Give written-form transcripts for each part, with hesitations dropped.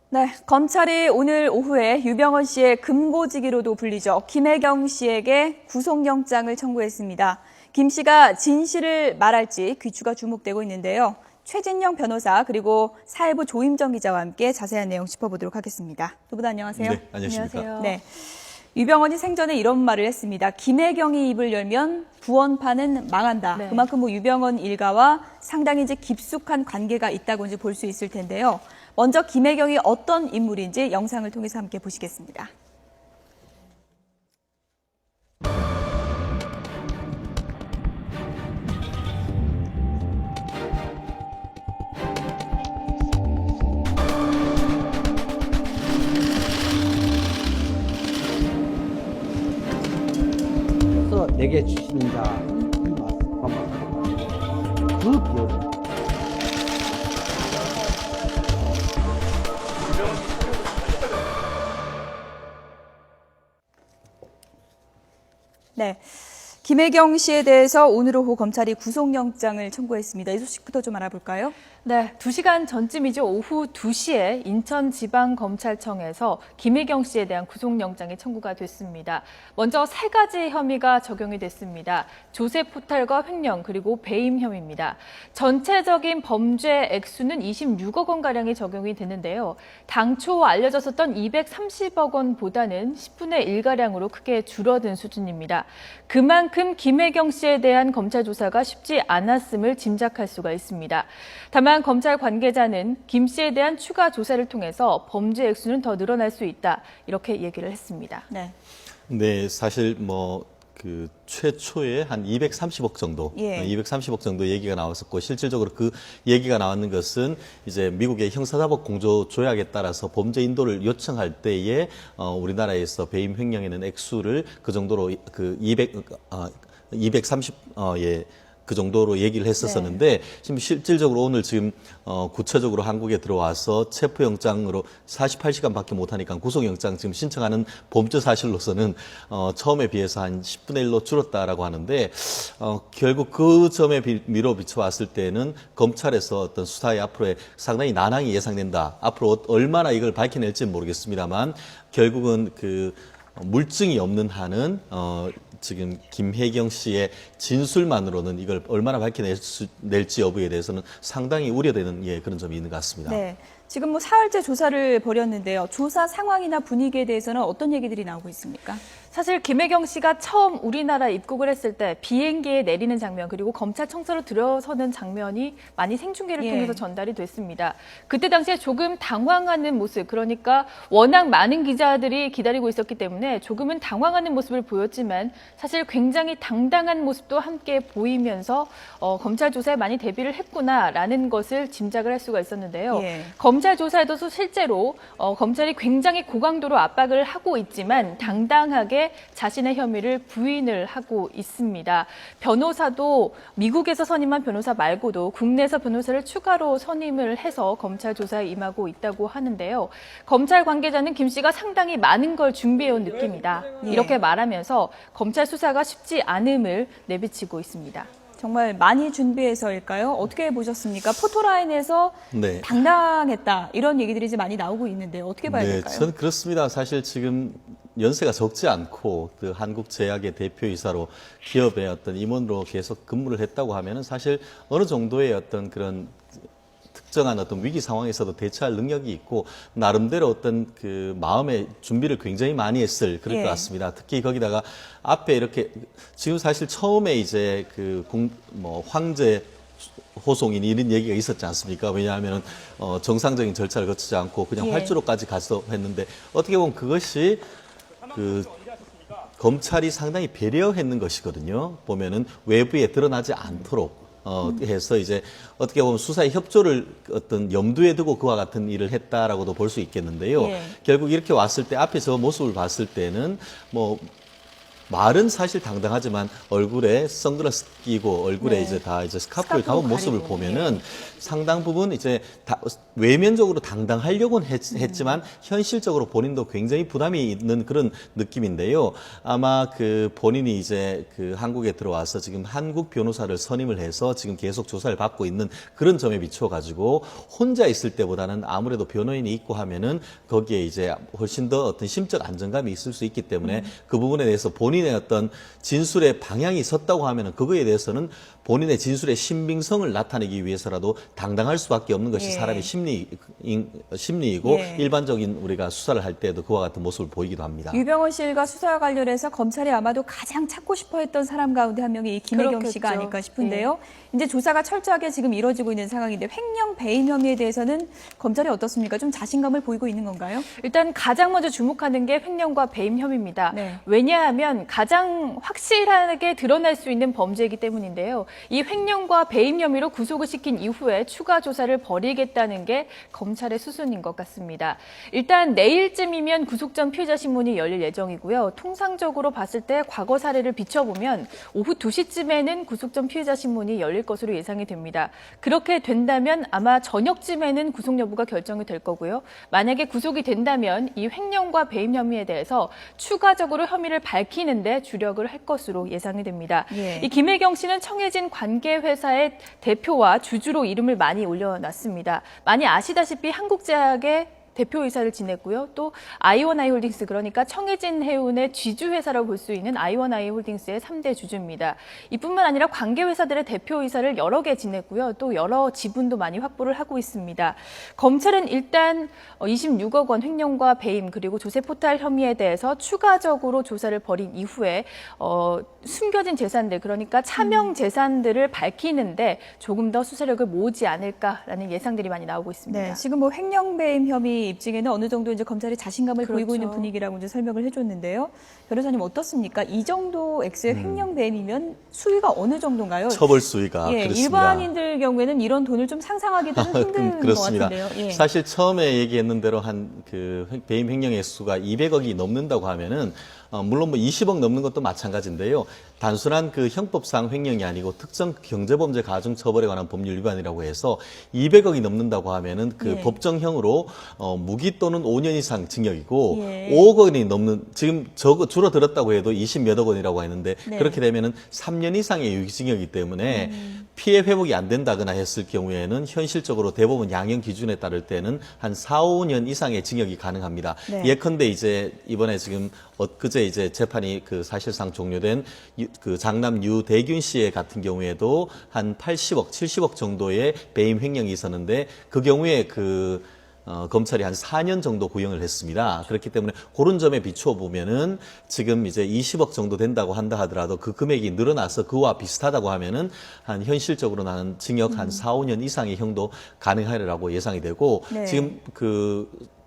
네, 검찰이 오늘 오후에 유병헌 씨의 금고지기로도 불리죠. 김혜경 씨에게 구속영장을 청구했습니다. 김 씨가 진실을 말할지 귀추가 주목되고 있는데요. 최진영 변호사 그리고 사회부 조임정 기자와 함께 자세한 내용 짚어보도록 하겠습니다. 두 분 안녕하세요. 네, 안녕하십니까. 네, 유병헌이 생전에 이런 말을 했습니다. 김혜경이 입을 열면 구원파는 망한다. 네. 그만큼 유병헌 일가와 상당히 이제 깊숙한 관계가 있다고 이제 볼 수 있을 텐데요. 먼저 김혜경이 어떤 인물인지 영상을 통해서 함께 보시겠습니다. 그래서 내게 주시는 자, 그 비열은 네, 김혜경 씨에 대해서 오늘 오후 검찰이 구속영장을 청구했습니다. 이 소식부터 좀 알아볼까요? 네, 2시간 전쯤이죠. 오후 2시에 인천지방검찰청에서 김혜경 씨에 대한 구속영장이 청구가 됐습니다. 먼저 3가지 혐의가 적용이 됐습니다. 조세 포탈과 횡령 그리고 배임 혐의입니다. 전체적인 범죄 액수는 26억 원가량이 적용이 되는데요. 당초 알려졌었던 230억 원보다는 10분의 1가량으로 크게 줄어든 수준입니다. 그만큼 김혜경 씨에 대한 검찰 조사가 쉽지 않았음을 짐작할 수가 있습니다. 다만 검찰 관계자는 김 씨에 대한 추가 조사를 통해서 범죄 액수는 더 늘어날 수 있다. 이렇게 얘기를 했습니다. 네. 네, 사실 최초에 한 230억 정도, 예. 230억 정도 얘기가 나왔었고, 실질적으로 그 얘기가 나왔는 것은 이제 미국의 형사자복 공조 조약에 따라서 범죄 인도를 요청할 때에 우리나라에서 배임 횡령에는 액수를 그 정도로 230, 그 정도로 얘기를 했었었는데, 지금 실질적으로 오늘 지금 구체적으로 한국에 들어와서 체포영장으로 48시간밖에 못하니까 구속영장 지금 신청하는 범죄 사실로서는 처음에 비해서 한 10분의 1로 줄었다라고 하는데, 결국 그 점에 미로 비춰봤을 때는 검찰에서 어떤 수사의 앞으로의 상당히 난항이 예상된다. 앞으로 얼마나 이걸 밝혀낼지는 모르겠습니다만, 결국은 물증이 없는 한은 지금 김혜경 씨의 진술만으로는 이걸 얼마나 밝혀낼지 여부에 대해서는 상당히 우려되는 그런 점이 있는 것 같습니다. 네. 지금 사흘째 조사를 벌였는데요. 조사 상황이나 분위기에 대해서는 어떤 얘기들이 나오고 있습니까? 사실 김혜경 씨가 처음 우리나라에 입국을 했을 때 비행기에 내리는 장면 그리고 검찰청사로 들어서는 장면이 많이 생중계를 통해서 전달이 됐습니다. 그때 당시에 조금 당황하는 모습, 그러니까 워낙 많은 기자들이 기다리고 있었기 때문에 조금은 당황하는 모습을 보였지만 사실 굉장히 당당한 모습도 함께 보이면서 검찰 조사에 많이 대비를 했구나라는 것을 짐작을 할 수가 있었는데요. 검찰 조사에도 실제로 검찰이 굉장히 고강도로 압박을 하고 있지만 당당하게 자신의 혐의를 부인을 하고 있습니다. 변호사도 미국에서 선임한 변호사 말고도 국내에서 변호사를 추가로 선임을 해서 검찰 조사에 임하고 있다고 하는데요. 검찰 관계자는 김 씨가 상당히 많은 걸 준비해온 느낌이다. 이렇게 말하면서 검찰 수사가 쉽지 않음을 내비치고 있습니다. 정말 많이 준비해서일까요? 어떻게 보셨습니까? 포토라인에서 네. 당당했다 이런 얘기들이 이제 많이 나오고 있는데 어떻게 봐야 될까요? 저는 그렇습니다. 사실 지금 연세가 적지 않고 한국제약의 대표이사로 기업의 어떤 임원으로 계속 근무를 했다고 하면은 사실 어느 정도의 어떤 그런 특정한 어떤 위기 상황에서도 대처할 능력이 있고 나름대로 어떤 마음의 준비를 굉장히 많이 했을 그럴 것 같습니다. 특히 거기다가 앞에 이렇게 지금 사실 처음에 이제 황제 호송인 이런 얘기가 있었지 않습니까? 왜냐하면 정상적인 절차를 거치지 않고 그냥 활주로까지 가서 했는데 어떻게 보면 그것이 검찰이 상당히 배려했는 것이거든요. 보면은 외부에 드러나지 않도록. 해서 이제 어떻게 보면 수사의 협조를 어떤 염두에 두고 그와 같은 일을 했다라고도 볼 수 있겠는데요. 결국 이렇게 왔을 때 앞에 저 모습을 봤을 때는 말은 사실 당당하지만 얼굴에 선글라스 끼고 얼굴에 이제 다 스카프를 감은 모습을 보면은 상당 부분 이제 외면적으로 당당하려고는 했지만 현실적으로 본인도 굉장히 부담이 있는 그런 느낌인데요. 아마 그 본인이 이제 그 한국에 들어와서 지금 한국 변호사를 선임을 해서 지금 계속 조사를 받고 있는 그런 점에 비춰가지고 혼자 있을 때보다는 아무래도 변호인이 있고 하면은 거기에 이제 훨씬 더 어떤 심적 안정감이 있을 수 있기 때문에 그 부분에 대해서 본인의 어떤 진술의 방향이 섰다고 하면은 그거에 대해서는 본인의 진술의 신빙성을 나타내기 위해서라도 당당할 수밖에 없는 것이 예. 사람의 심리이고 예. 일반적인 우리가 수사를 할 때도 그와 같은 모습을 보이기도 합니다. 유병헌 씨 일과 수사와 관련해서 검찰이 아마도 가장 찾고 싶어했던 사람 가운데 한 명이 이 김혜경 그렇겠죠. 씨가 아닐까 싶은데요. 이제 조사가 철저하게 지금 이루어지고 있는 상황인데 횡령 배임 혐의에 대해서는 검찰이 어떻습니까? 좀 자신감을 보이고 있는 건가요? 일단 가장 먼저 주목하는 게 횡령과 배임 혐의입니다. 네. 왜냐하면 가장 확실하게 드러날 수 있는 범죄이기 때문인데요. 이 횡령과 배임 혐의로 구속을 시킨 이후에 추가 조사를 벌이겠다는 게 검찰의 수순인 것 같습니다. 일단 내일쯤이면 구속 전 피의자 신문이 열릴 예정이고요. 통상적으로 봤을 때 과거 사례를 비춰보면 오후 2시쯤에는 구속 전 피의자 신문이 열릴 것으로 예상이 됩니다. 그렇게 된다면 아마 저녁쯤에는 구속 여부가 결정이 될 거고요. 만약에 구속이 된다면 이 횡령과 배임 혐의에 대해서 추가적으로 혐의를 밝히는데 주력을 할 것으로 예상이 됩니다. 예. 이 김혜경 씨는 청해진 관계 회사의 대표와 주주로 이름을 많이 올려놨습니다. 많이 아시다시피 한국제약의 대표이사를 지냈고요. 또 아이원아이 홀딩스, 그러니까 청해진 해운의 지주회사라고 볼 수 있는 아이원아이 홀딩스의 3대 주주입니다. 이뿐만 아니라 관계회사들의 대표이사를 여러 개 지냈고요. 또 여러 지분도 많이 확보를 하고 있습니다. 검찰은 일단 26억 원 횡령과 배임 그리고 조세 포탈 혐의에 대해서 추가적으로 조사를 벌인 이후에 숨겨진 재산들, 그러니까 차명 재산들을 밝히는데 조금 더 수사력을 모으지 않을까라는 예상들이 많이 나오고 있습니다. 네, 지금 뭐 횡령 배임 혐의 입증에는 어느 정도 이제 검찰이 자신감을 보이고 있는 그렇죠. 분위기라고 이제 설명을 해줬는데요. 변호사님 어떻습니까? 이 정도 액수의 횡령 배임이면 수위가 어느 정도인가요? 처벌 수위가 예, 그렇습니다. 일반인들 경우에는 이런 돈을 좀 상상하기도 좀 힘든 것 그렇습니다. 같은데요. 예. 사실 처음에 얘기했는 대로 한 그 배임 횡령 액수가 200억이 넘는다고 하면은 물론 뭐 20억 넘는 것도 마찬가지인데요. 단순한 그 형법상 횡령이 아니고 특정 경제범죄 가중처벌에 관한 법률 위반이라고 해서 200억이 넘는다고 하면은 그 예. 법정형으로 무기 또는 5년 이상 징역이고 예. 5억 원이 넘는 지금 줄어들었다고 해도 20몇억 원이라고 했는데 네. 그렇게 되면은 3년 이상의 유기징역이기 때문에 피해 회복이 안 된다거나 했을 경우에는 현실적으로 대법원 양형 기준에 따를 때는 한 4, 5년 이상의 징역이 가능합니다. 네. 예컨대 이제 이번에 지금 엊그제 이제 재판이 그 사실상 종료된 그 장남 유대균 씨의 같은 경우에도 한 80억, 70억 정도의 배임 횡령이 있었는데 그 경우에 검찰이 한 4년 정도 구형을 했습니다. 그렇기 때문에 그런 점에 비추어 보면은 지금 이제 20억 정도 된다고 한다 하더라도 그 금액이 늘어나서 그와 비슷하다고 하면은 한 현실적으로는 한 징역 한 4, 5년 이상의 형도 가능하리라고 예상이 되고 네. 지금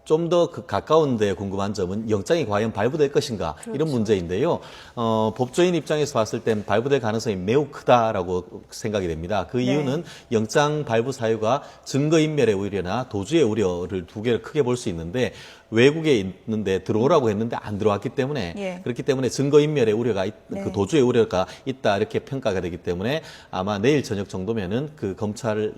좀 더 가까운 데 궁금한 점은 영장이 과연 발부될 것인가 이런 문제인데요. 법조인 입장에서 봤을 땐 발부될 가능성이 매우 크다라고 생각이 됩니다. 그 이유는 영장 발부 사유가 증거인멸의 우려나 도주의 우려를 두 개를 크게 볼 수 있는데 외국에 있는데 들어오라고 했는데 안 들어왔기 때문에 예. 그렇기 때문에 증거인멸의 우려가 네. 그 도주의 우려가 있다 이렇게 평가가 되기 때문에 아마 내일 저녁 정도면은 그 검찰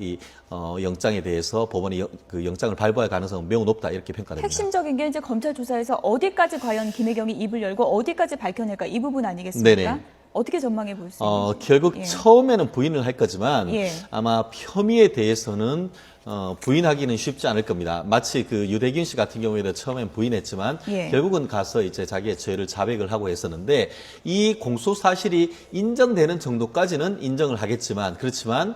영장에 대해서 법원이 그 영장을 발부할 가능성은 매우 높다 이렇게 평가됩니다. 핵심적인 게 이제 검찰 조사에서 어디까지 과연 김혜경이 입을 열고 어디까지 밝혀낼까 이 부분 아니겠습니까? 네네. 어떻게 전망해 볼 수 있는지. 결국 예. 처음에는 부인을 할 거지만 예. 아마 혐의에 대해서는 부인하기는 쉽지 않을 겁니다. 마치 그 유대균 씨 같은 경우에도 처음엔 부인했지만 예. 결국은 가서 이제 자기의 죄를 자백을 하고 했었는데 이 공소 사실이 인정되는 정도까지는 인정을 하겠지만 그렇지만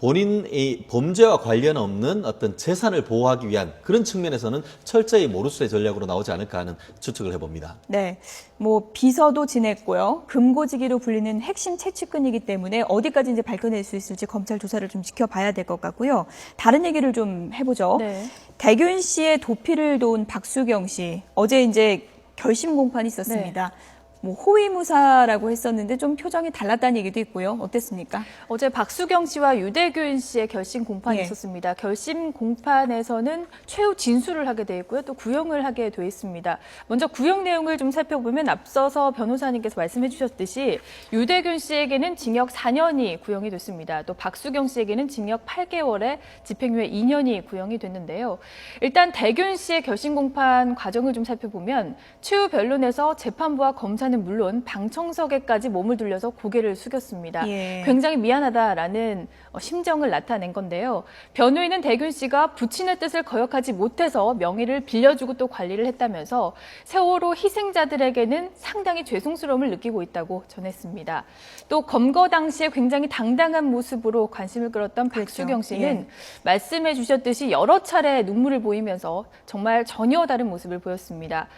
본인의 범죄와 관련 없는 어떤 재산을 보호하기 위한 그런 측면에서는 철저히 모르쇠 전략으로 나오지 않을까 하는 추측을 해봅니다. 네, 뭐 비서도 지냈고요. 금고지기로 불리는 핵심 채취꾼이기 때문에 어디까지 이제 밝혀낼 수 있을지 검찰 조사를 좀 지켜봐야 될 것 같고요. 다른 얘기를 좀 해보죠. 네. 대균 씨의 도피를 도운 박수경 씨 어제 이제 결심 공판이 있었습니다. 뭐 호위무사라고 했었는데 좀 표정이 달랐다는 얘기도 있고요. 어땠습니까? 어제 박수경 씨와 유대균 씨의 결심 공판이 예. 있었습니다. 결심 공판에서는 최후 진술을 하게 돼 있고요. 또 구형을 하게 돼 있습니다. 먼저 구형 내용을 좀 살펴보면 앞서서 변호사님께서 말씀해 주셨듯이 유대균 씨에게는 징역 4년이 구형이 됐습니다. 또 박수경 씨에게는 징역 8개월에 집행유예 2년이 구형이 됐는데요. 일단 대균 씨의 결심 공판 과정을 좀 살펴보면 최후 변론에서 재판부와 검사는 물론 방청석에까지 몸을 들려서 고개를 숙였습니다. 예. 굉장히 미안하다라는 심정을 나타낸 건데요. 변호인은 대균 씨가 부친의 뜻을 거역하지 못해서 명의를 빌려주고 또 관리를 했다면서 세월호 희생자들에게는 상당히 죄송스러움을 느끼고 있다고 전했습니다. 또 검거 당시에 굉장히 당당한 모습으로 관심을 끌었던 그렇죠. 박수경 씨는 예. 말씀해 주셨듯이 여러 차례 눈물을 보이면서 정말 전혀 다른 모습을 보였습니다.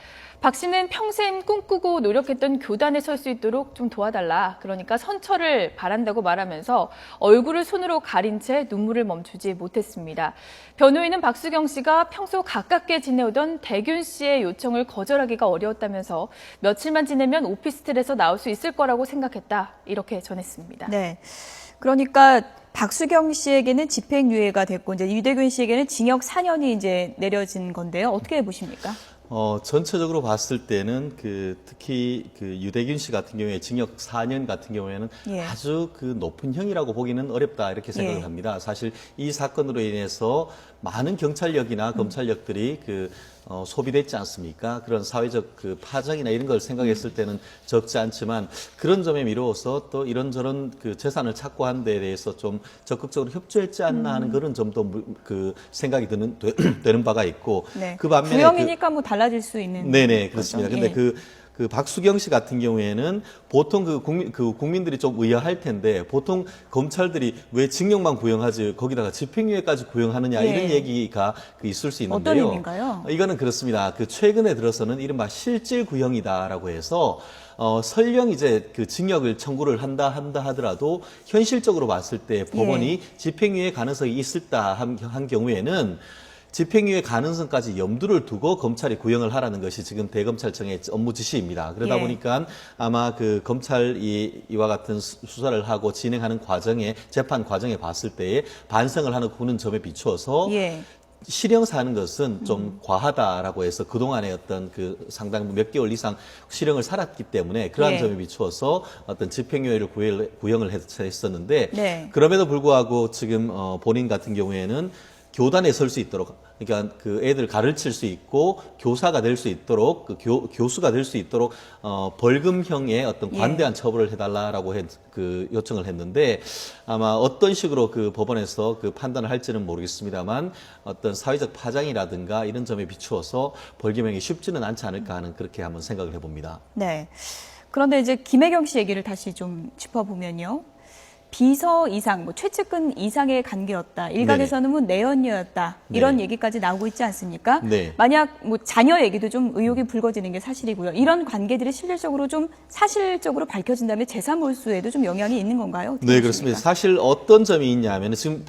박 씨는 평생 꿈꾸고 노력했던 교단에 설 수 있도록 좀 도와달라. 그러니까 선처를 바란다고 말하면서 얼굴을 손으로 가린 채 눈물을 멈추지 못했습니다. 변호인은 박수경 씨가 평소 가깝게 지내오던 대균 씨의 요청을 거절하기가 어려웠다면서 며칠만 지내면 오피스텔에서 나올 수 있을 거라고 생각했다. 이렇게 전했습니다. 네. 그러니까 박수경 씨에게는 집행유예가 됐고 이제 유대균 씨에게는 징역 4년이 이제 내려진 건데요. 어떻게 보십니까? 전체적으로 봤을 때는 특히 유대균 씨 같은 경우에 징역 4년 같은 경우에는 예. 아주 높은 형이라고 보기는 어렵다 이렇게 생각을 예. 합니다. 사실 이 사건으로 인해서 많은 경찰력이나 검찰력들이 소비됐지 않습니까? 그런 사회적 파장이나 이런 걸 생각했을 때는 적지 않지만 그런 점에 미루어서 또 이런저런 재산을 착보한 데에 대해서 좀 적극적으로 협조했지 않나 하는 그런 점도 생각이 되는 바가 있고 네. 그 반면에 구형이니까 뭐 달라질 수 있는 네네 그렇습니다. 거죠. 근데 예. 그 박수경 씨 같은 경우에는 보통 국민들이 좀 의아할 텐데 보통 검찰들이 왜 징역만 구형하지 거기다가 집행유예까지 구형하느냐 예. 이런 얘기가 있을 수 있는데요. 어떤 의미인가요? 이거는 그렇습니다. 최근에 들어서는 이른바 실질 구형이다라고 해서 설령 이제 징역을 청구를 한다 하더라도 현실적으로 봤을 때 법원이 집행유예 가능성이 있을다 한 경우에는 집행유예 가능성까지 염두를 두고 검찰이 구형을 하라는 것이 지금 대검찰청의 업무 지시입니다. 그러다 예. 보니까 아마 검찰이 이와 같은 수사를 하고 진행하는 재판 과정에 봤을 때에 반성을 하는 점에 비추어서 예. 실형사는 것은 좀 과하다라고 해서 그동안의 어떤 상당 몇 개월 이상 실형을 살았기 때문에 그러한 예. 점에 비추어서 어떤 집행유예를 구형을 했었는데 네. 그럼에도 불구하고 지금 본인 같은 경우에는 교단에 설 수 있도록 그러니까 애들 가르칠 수 있고 교사가 될 수 있도록 교수가 될 수 있도록 벌금형의 어떤 관대한 처벌을 해달라라고 요청을 했는데 아마 어떤 식으로 법원에서 판단을 할지는 모르겠습니다만 어떤 사회적 파장이라든가 이런 점에 비추어서 벌금형이 쉽지는 않지 않을까 하는 그렇게 한번 생각을 해봅니다. 네. 그런데 이제 김혜경 씨 얘기를 다시 좀 짚어보면요. 비서 이상, 최측근 이상의 관계였다. 일각에서는 뭐 내연녀였다. 이런 네. 얘기까지 나오고 있지 않습니까? 네. 만약 자녀 얘기도 좀 의혹이 불거지는 게 사실이고요. 이런 관계들이 실질적으로 좀 사실적으로 밝혀진다면 재산 몰수에도 좀 영향이 있는 건가요? 어떻게 네, 보십니까? 그렇습니다. 사실 어떤 점이 있냐면 지금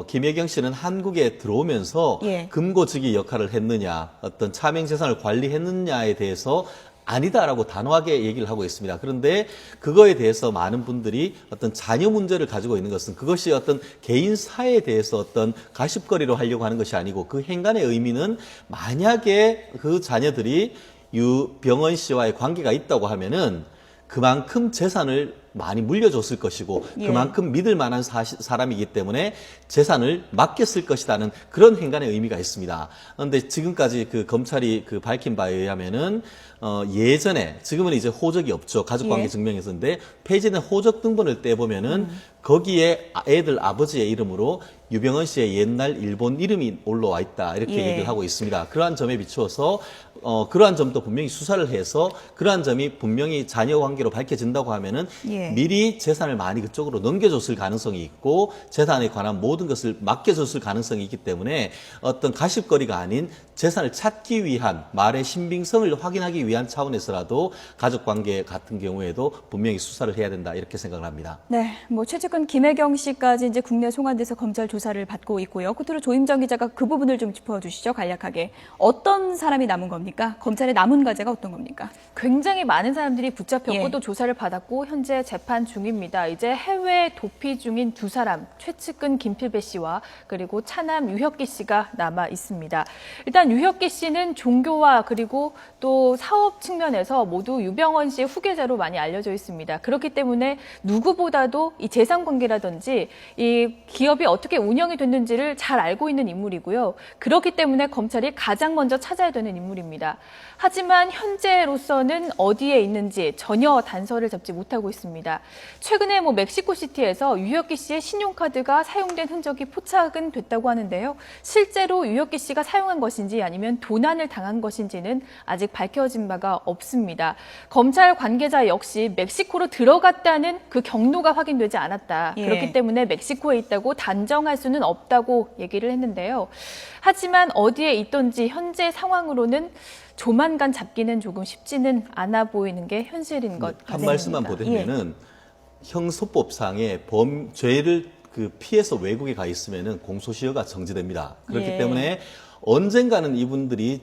김혜경 씨는 한국에 들어오면서 예. 금고지기 역할을 했느냐, 어떤 차명 재산을 관리했느냐에 대해서 아니다라고 단호하게 얘기를 하고 있습니다. 그런데 그거에 대해서 많은 분들이 어떤 자녀 문제를 가지고 있는 것은 그것이 어떤 개인사에 대해서 어떤 가십거리로 하려고 하는 것이 아니고 그 행간의 의미는 만약에 그 자녀들이 유병헌 씨와의 관계가 있다고 하면은 그만큼 재산을 많이 물려줬을 것이고 그만큼 믿을 만한 사람이기 때문에 재산을 맡겼을 것이라는 그런 행간의 의미가 있습니다. 그런데 지금까지 검찰이 밝힌 바에 의하면은 예전에 지금은 이제 호적이 없죠. 가족관계 증명에서인데 폐지된 호적 등본을 떼보면은 거기에 애들 아버지의 이름으로 유병헌 씨의 옛날 일본 이름이 올라와 있다 이렇게 얘기를 하고 있습니다. 그러한 점에 비추어서 그러한 점도 분명히 수사를 해서 그러한 점이 분명히 자녀 관계로 밝혀진다고 하면은 미리 재산을 많이 그쪽으로 넘겨줬을 가능성이 있고 재산에 관한 모든 것을 맡겨줬을 가능성이 있기 때문에 어떤 가십거리가 아닌 재산을 찾기 위한 말의 신빙성을 확인하기 위한 차원에서라도 가족관계 같은 경우에도 분명히 수사를 해야 된다 이렇게 생각을 합니다. 네, 최측근 김혜경 씨까지 이제 국내 송환돼서 검찰 조사 조사를 받고 있고요. 끝으로 조임정 기자가 그 부분을 좀 짚어주시죠. 간략하게. 어떤 사람이 남은 겁니까? 검찰의 남은 과제가 어떤 겁니까? 굉장히 많은 사람들이 붙잡혔고 예. 또 조사를 받았고 현재 재판 중입니다. 이제 해외 도피 중인 두 사람, 최측근 김필배 씨와 그리고 차남 유혁기 씨가 남아 있습니다. 일단 유혁기 씨는 종교와 그리고 또 사업 측면에서 모두 유병헌 씨의 후계자로 많이 알려져 있습니다. 그렇기 때문에 누구보다도 이 재산 관계라든지 이 기업이 어떻게 운영이 됐는지를 잘 알고 있는 인물이고요. 그렇기 때문에 검찰이 가장 먼저 찾아야 되는 인물입니다. 하지만 현재로서는 어디에 있는지 전혀 단서를 잡지 못하고 있습니다. 최근에 멕시코시티에서 유혁기 씨의 신용카드가 사용된 흔적이 포착은 됐다고 하는데요. 실제로 유혁기 씨가 사용한 것인지 아니면 도난을 당한 것인지는 아직 밝혀진 바가 없습니다. 검찰 관계자 역시 멕시코로 들어갔다는 그 경로가 확인되지 않았다. 예. 그렇기 때문에 멕시코에 있다고 단정할 수는 없다고 얘기를 했는데요. 하지만 어디에 있던지 현재 상황으로는 조만간 잡기는 조금 쉽지는 않아 보이는 게 현실인 것 같습니다. 한 말씀만 보태면은 형소법상의 죄를 피해서 외국에 가 있으면은 공소시효가 정지됩니다. 그렇기 예. 때문에 언젠가는 이분들이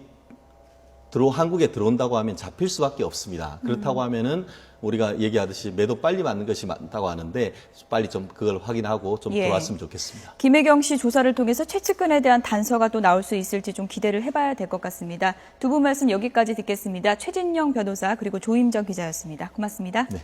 한국에 들어온다고 하면 잡힐 수밖에 없습니다. 그렇다고 하면은 우리가 얘기하듯이 매도 빨리 맞는 것이 맞다고 하는데 빨리 좀 그걸 확인하고 좀 예. 들어왔으면 좋겠습니다. 김혜경 씨 조사를 통해서 최측근에 대한 단서가 또 나올 수 있을지 좀 기대를 해봐야 될 것 같습니다. 두 분 말씀 여기까지 듣겠습니다. 최진영 변호사 그리고 조임정 기자였습니다. 고맙습니다. 네.